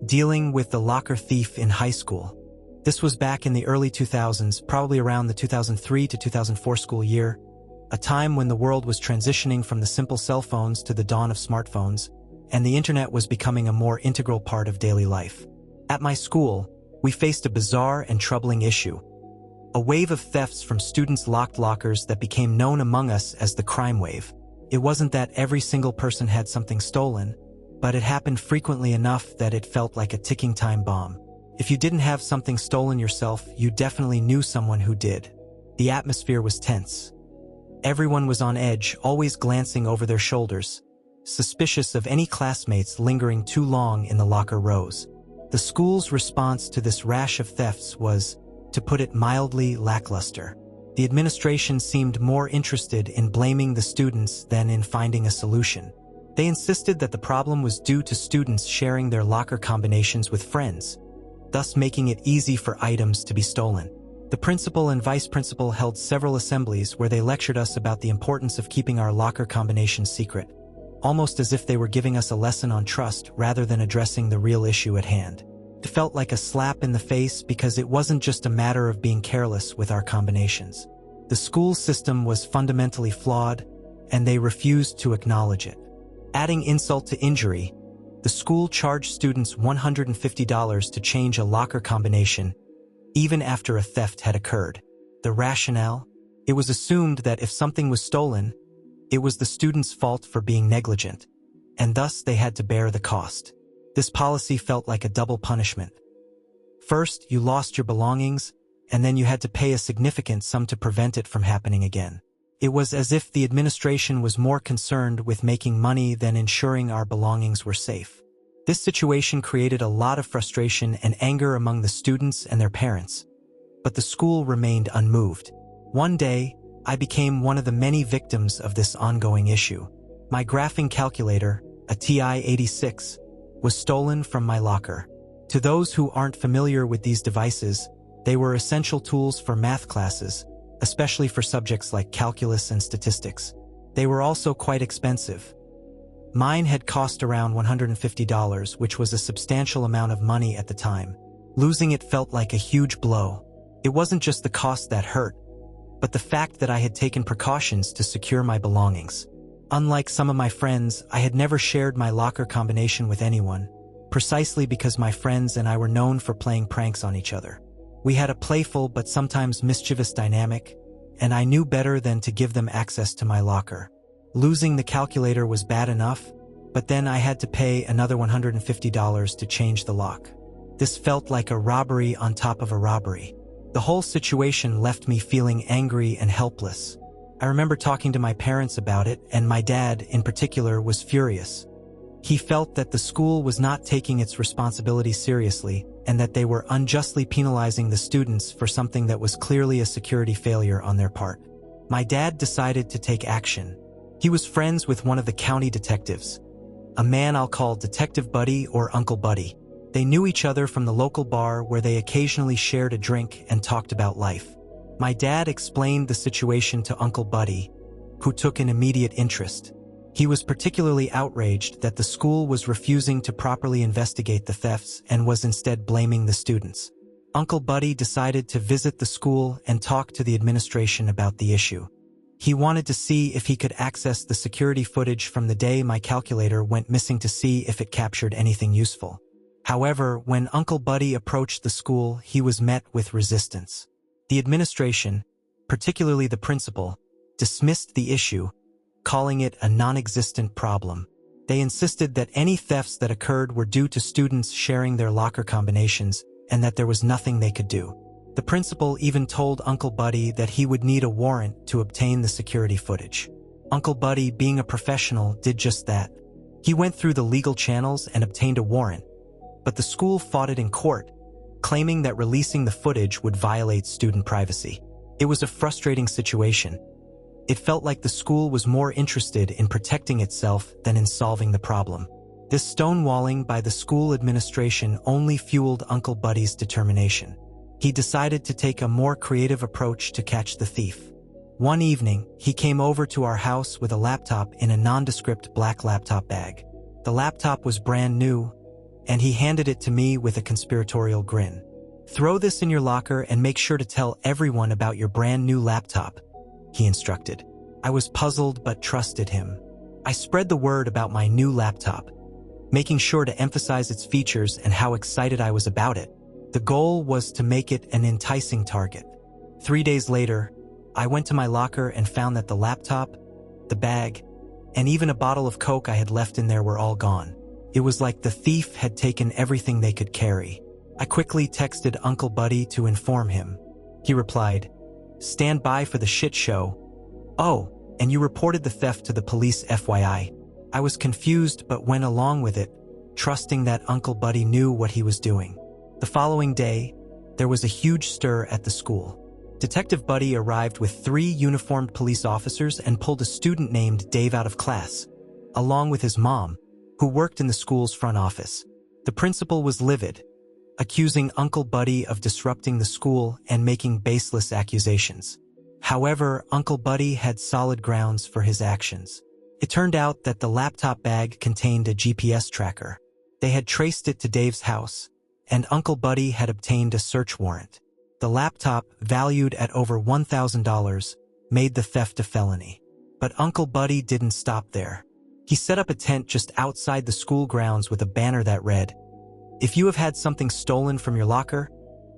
Dealing with the locker thief in high school. This was back in the early 2000s, probably around the 2003 to 2004 school year, a time when the world was transitioning from the simple cell phones to the dawn of smartphones, and the internet was becoming a more integral part of daily life. At my school, we faced a bizarre and troubling issue. A wave of thefts from students' locked lockers that became known among us as the crime wave. It wasn't that every single person had something stolen, but it happened frequently enough that it felt like a ticking time bomb. If you didn't have something stolen yourself, you definitely knew someone who did. The atmosphere was tense. Everyone was on edge, always glancing over their shoulders, suspicious of any classmates lingering too long in the locker rows. The school's response to this rash of thefts was, to put it mildly, lackluster. The administration seemed more interested in blaming the students than in finding a solution. They insisted that the problem was due to students sharing their locker combinations with friends, thus making it easy for items to be stolen. The principal and vice principal held several assemblies where they lectured us about the importance of keeping our locker combinations secret, almost as if they were giving us a lesson on trust rather than addressing the real issue at hand. It felt like a slap in the face because it wasn't just a matter of being careless with our combinations. The school system was fundamentally flawed, and they refused to acknowledge it. Adding insult to injury, the school charged students $150 to change a locker combination, even after a theft had occurred. The rationale? It was assumed that if something was stolen, it was the student's fault for being negligent, and thus they had to bear the cost. This policy felt like a double punishment. First, you lost your belongings, and then you had to pay a significant sum to prevent it from happening again. It was as if the administration was more concerned with making money than ensuring our belongings were safe. This situation created a lot of frustration and anger among the students and their parents, but the school remained unmoved. One day, I became one of the many victims of this ongoing issue. My graphing calculator, a TI-86, was stolen from my locker. To those who aren't familiar with these devices, they were essential tools for math classes, especially for subjects like calculus and statistics. They were also quite expensive. Mine had cost around $150, which was a substantial amount of money at the time. Losing it felt like a huge blow. It wasn't just the cost that hurt, but the fact that I had taken precautions to secure my belongings. Unlike some of my friends, I had never shared my locker combination with anyone, precisely because my friends and I were known for playing pranks on each other. We had a playful but sometimes mischievous dynamic, and I knew better than to give them access to my locker. Losing the calculator was bad enough, but then I had to pay another $150 to change the lock. This felt like a robbery on top of a robbery. The whole situation left me feeling angry and helpless. I remember talking to my parents about it, and my dad, in particular, was furious. He felt that the school was not taking its responsibility seriously, and that they were unjustly penalizing the students for something that was clearly a security failure on their part. My dad decided to take action. He was friends with one of the county detectives, a man I'll call Detective Buddy or Uncle Buddy. They knew each other from the local bar where they occasionally shared a drink and talked about life. My dad explained the situation to Uncle Buddy, who took an immediate interest. He was particularly outraged that the school was refusing to properly investigate the thefts and was instead blaming the students. Uncle Buddy decided to visit the school and talk to the administration about the issue. He wanted to see if he could access the security footage from the day my calculator went missing to see if it captured anything useful. However, when Uncle Buddy approached the school, he was met with resistance. The administration, particularly the principal, dismissed the issue, calling it a non-existent problem. They insisted that any thefts that occurred were due to students sharing their locker combinations and that there was nothing they could do. The principal even told Uncle Buddy that he would need a warrant to obtain the security footage. Uncle Buddy, being a professional, did just that. He went through the legal channels and obtained a warrant, but the school fought it in court, claiming that releasing the footage would violate student privacy. It was a frustrating situation. It felt like the school was more interested in protecting itself than in solving the problem. This stonewalling by the school administration only fueled Uncle Buddy's determination. He decided to take a more creative approach to catch the thief. One evening, he came over to our house with a laptop in a nondescript black laptop bag. The laptop was brand new, and he handed it to me with a conspiratorial grin. "Throw this in your locker and make sure to tell everyone about your brand new laptop," he instructed. I was puzzled but trusted him. I spread the word about my new laptop, making sure to emphasize its features and how excited I was about it. The goal was to make it an enticing target. 3 days later, I went to my locker and found that the laptop, the bag, and even a bottle of Coke I had left in there were all gone. It was like the thief had taken everything they could carry. I quickly texted Uncle Buddy to inform him. He replied, "Stand by for the shit show. Oh, and you reported the theft to the police, FYI." I was confused but went along with it, trusting that Uncle Buddy knew what he was doing. The following day, there was a huge stir at the school. Detective Buddy arrived with 3 uniformed police officers and pulled a student named Dave out of class, along with his mom, who worked in the school's front office. The principal was livid, accusing Uncle Buddy of disrupting the school and making baseless accusations. However, Uncle Buddy had solid grounds for his actions. It turned out that the laptop bag contained a GPS tracker. They had traced it to Dave's house, and Uncle Buddy had obtained a search warrant. The laptop, valued at over $1,000, made the theft a felony. But Uncle Buddy didn't stop there. He set up a tent just outside the school grounds with a banner that read, "If you have had something stolen from your locker,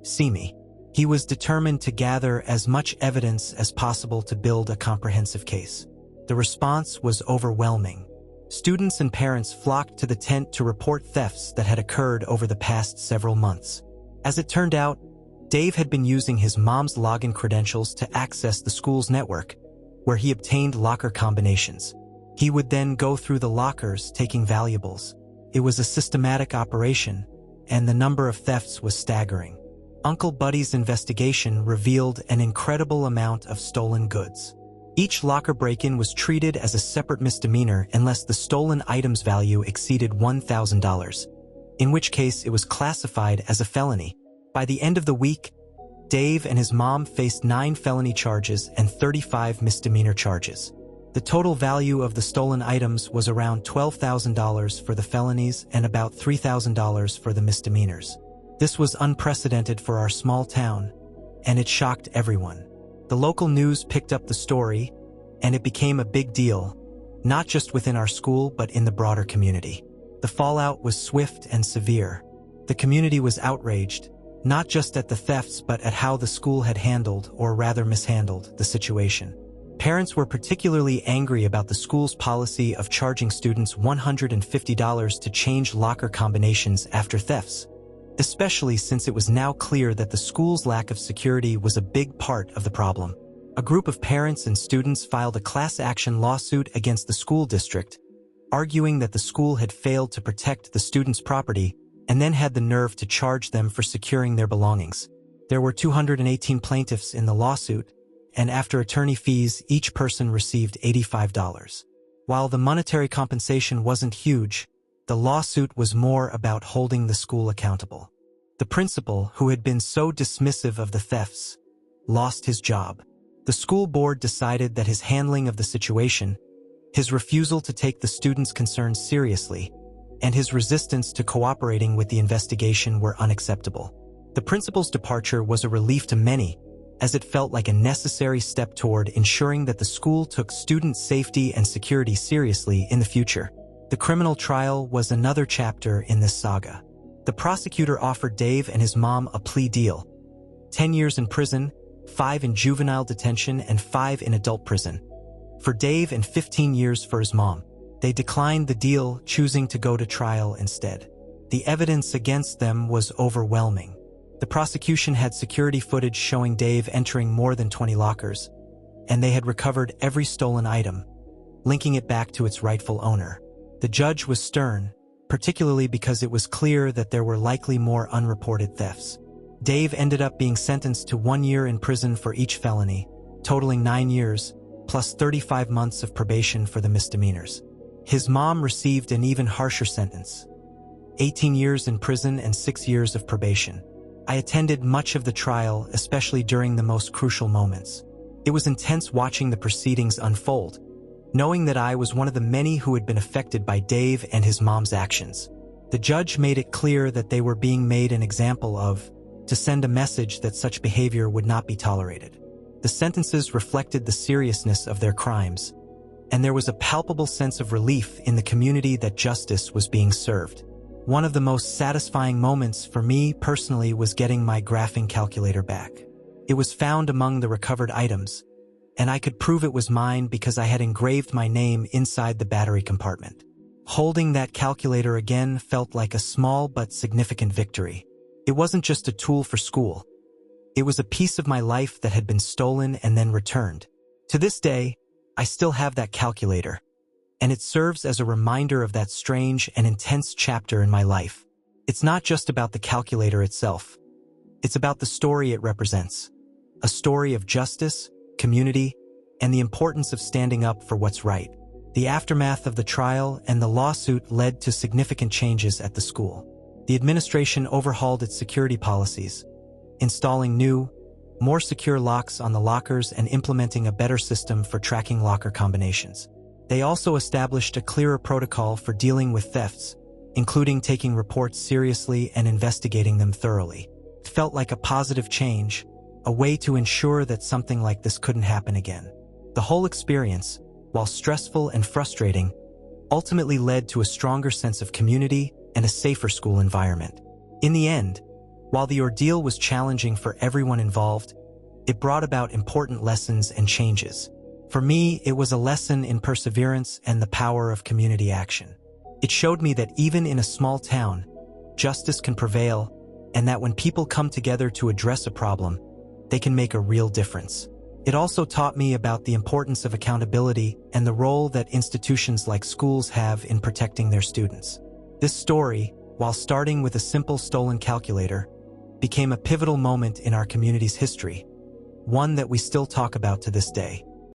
see me." He was determined to gather as much evidence as possible to build a comprehensive case. The response was overwhelming. Students and parents flocked to the tent to report thefts that had occurred over the past several months. As it turned out, Dave had been using his mom's login credentials to access the school's network, where he obtained locker combinations. He would then go through the lockers, taking valuables. It was a systematic operation, and the number of thefts was staggering. Uncle Buddy's investigation revealed an incredible amount of stolen goods. Each locker break-in was treated as a separate misdemeanor unless the stolen item's value exceeded $1,000, in which case it was classified as a felony. By the end of the week, Dave and his mom faced 9 felony charges and 35 misdemeanor charges. The total value of the stolen items was around $12,000 for the felonies and about $3,000 for the misdemeanors. This was unprecedented for our small town, and it shocked everyone. The local news picked up the story, and it became a big deal, not just within our school but in the broader community. The fallout was swift and severe. The community was outraged, not just at the thefts but at how the school had handled, or rather mishandled, the situation. Parents were particularly angry about the school's policy of charging students $150 to change locker combinations after thefts, especially since it was now clear that the school's lack of security was a big part of the problem. A group of parents and students filed a class action lawsuit against the school district, arguing that the school had failed to protect the students' property and then had the nerve to charge them for securing their belongings. There were 218 plaintiffs in the lawsuit, and after attorney fees, each person received $85. While the monetary compensation wasn't huge, the lawsuit was more about holding the school accountable. The principal, who had been so dismissive of the thefts, lost his job. The school board decided that his handling of the situation, his refusal to take the students' concerns seriously, and his resistance to cooperating with the investigation were unacceptable. The principal's departure was a relief to many, as it felt like a necessary step toward ensuring that the school took student safety and security seriously in the future. The criminal trial was another chapter in this saga. The prosecutor offered Dave and his mom a plea deal: 10 years in prison, 5 in juvenile detention, and 5 in adult prison. For Dave and 15 years for his mom. They declined the deal, choosing to go to trial instead. The evidence against them was overwhelming. The prosecution had security footage showing Dave entering more than 20 lockers, and they had recovered every stolen item, linking it back to its rightful owner. The judge was stern, particularly because it was clear that there were likely more unreported thefts. Dave ended up being sentenced to 1 year in prison for each felony, totaling 9 years, plus 35 months of probation for the misdemeanors. His mom received an even harsher sentence: 18 years in prison and 6 years of probation. I attended much of the trial, especially during the most crucial moments. It was intense watching the proceedings unfold, knowing that I was one of the many who had been affected by Dave and his mom's actions. The judge made it clear that they were being made an example of, to send a message that such behavior would not be tolerated. The sentences reflected the seriousness of their crimes, and there was a palpable sense of relief in the community that justice was being served. One of the most satisfying moments for me personally was getting my graphing calculator back. It was found among the recovered items, and I could prove it was mine because I had engraved my name inside the battery compartment. Holding that calculator again felt like a small but significant victory. It wasn't just a tool for school. It was a piece of my life that had been stolen and then returned. To this day, I still have that calculator, and it serves as a reminder of that strange and intense chapter in my life. It's not just about the calculator itself. It's about the story it represents. A story of justice, community, and the importance of standing up for what's right. The aftermath of the trial and the lawsuit led to significant changes at the school. The administration overhauled its security policies, installing new, more secure locks on the lockers and implementing a better system for tracking locker combinations. They also established a clearer protocol for dealing with thefts, including taking reports seriously and investigating them thoroughly. It felt like a positive change, a way to ensure that something like this couldn't happen again. The whole experience, while stressful and frustrating, ultimately led to a stronger sense of community and a safer school environment. In the end, while the ordeal was challenging for everyone involved, it brought about important lessons and changes. For me, it was a lesson in perseverance and the power of community action. It showed me that even in a small town, justice can prevail, and that when people come together to address a problem, they can make a real difference. It also taught me about the importance of accountability and the role that institutions like schools have in protecting their students. This story, while starting with a simple stolen calculator, became a pivotal moment in our community's history, one that we still talk about to this day.